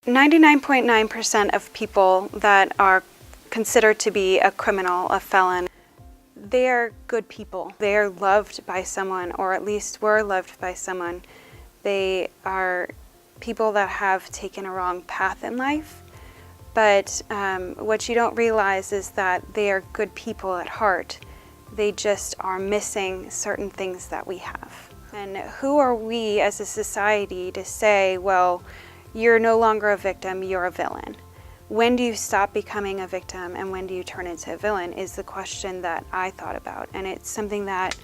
99.9% of people that are considered to be a criminal, a felon, they are good people. They are loved by someone, or at least were loved by someone. They are people that have taken a wrong path in life, but what you don't realize is that they are good people at heart. They just are missing certain things that we have. And who are we as a society to say, well, you're no longer a victim, you're a villain? When do you stop becoming a victim and when do you turn into a villain is the question that I thought about. And it's something that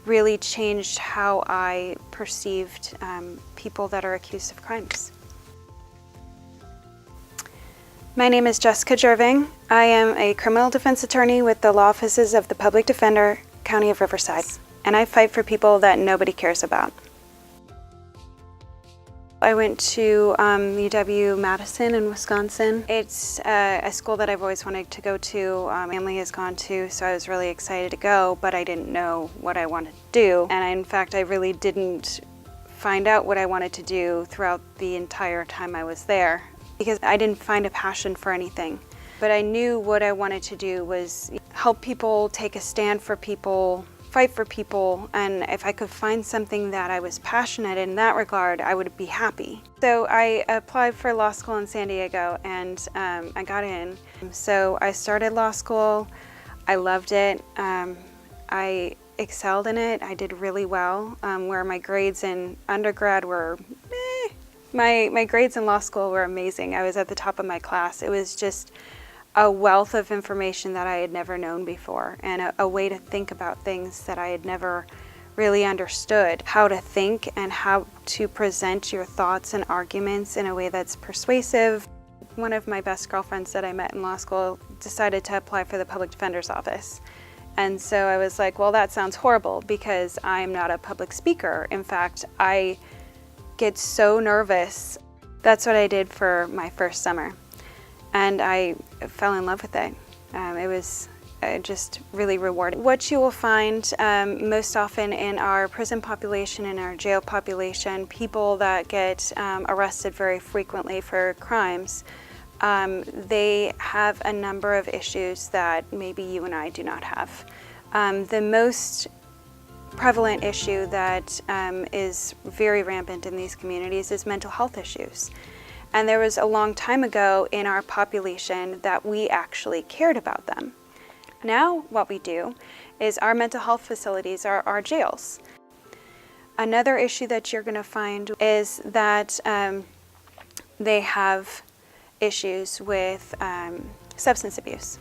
really changed how I perceived people that are accused of crimes. My name is Jessica Jerving. I am a criminal defense attorney with the law offices of the Public Defender, County of Riverside, and I fight for people that nobody cares about. I went to UW-Madison in Wisconsin. It's a school that I've always wanted to go to. Family has gone to, so I was really excited to go, but I didn't know what I wanted to do. And in fact, I really didn't find out what I wanted to do throughout the entire time I was there, because I didn't find a passion for anything. But I knew what I wanted to do was help people, take a stand for people, fight for people, and if I could find something that I was passionate in that regard, I would be happy. So I applied for law school in San Diego, and I got in. So I started law school. I loved it. I excelled in it. I did really well, where my grades in undergrad were My grades in law school were amazing. I was at the top of my class. It was just a wealth of information that I had never known before, and a way to think about things that I had never really understood. How to think and how to present your thoughts and arguments in a way that's persuasive. One of my best girlfriends that I met in law school decided to apply for the public defender's office. And so I was like, well, that sounds horrible because I'm not a public speaker. In fact, I get so nervous. That's what I did for my first summer. And I fell in love with it. It was just really rewarding. What you will find most often in our prison population and our jail population, people that get arrested very frequently for crimes, they have a number of issues that maybe you and I do not have. The most prevalent issue that is very rampant in these communities is mental health issues. And there was a long time ago in our population that we actually cared about them. Now what we do is our mental health facilities are our jails. Another issue that you're going to find is that they have issues with substance abuse.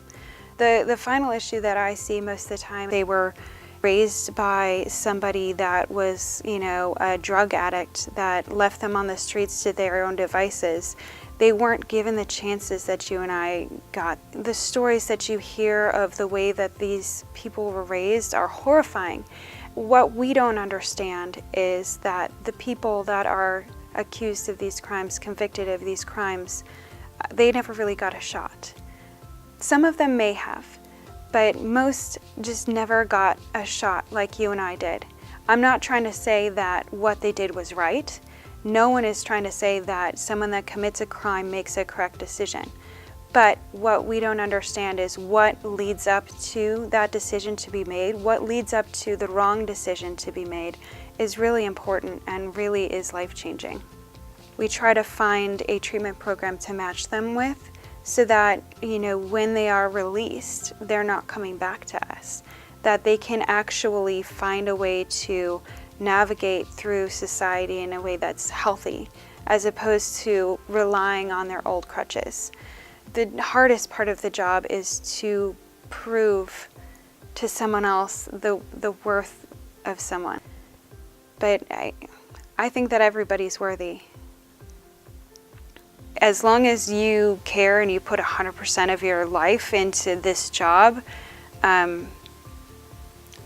The final issue that I see most of the time, they were raised by somebody that was, a drug addict that left them on the streets to their own devices. They weren't given the chances that you and I got. The stories that you hear of the way that these people were raised are horrifying. What we don't understand is that the people that are accused of these crimes, convicted of these crimes, they never really got a shot. Some of them may have, but most just never got a shot like you and I did. I'm not trying to say that what they did was right. No one is trying to say that someone that commits a crime makes a correct decision. But what we don't understand is what leads up to that decision to be made, what leads up to the wrong decision to be made is really important and really is life-changing. We try to find a treatment program to match them with, so that, when they are released, they're not coming back to us, that they can actually find a way to navigate through society in a way that's healthy, as opposed to relying on their old crutches. The hardest part of the job is to prove to someone else the worth of someone. But I think that everybody's worthy. As long as you care and you put 100% of your life into this job,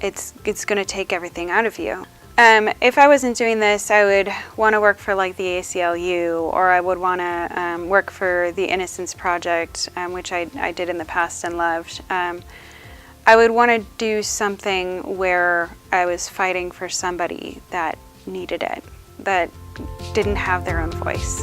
it's going to take everything out of you. If I wasn't doing this, I would want to work for like the ACLU, or I would want to work for the Innocence Project, which I did in the past and loved. I would want to do something where I was fighting for somebody that needed it, that didn't have their own voice.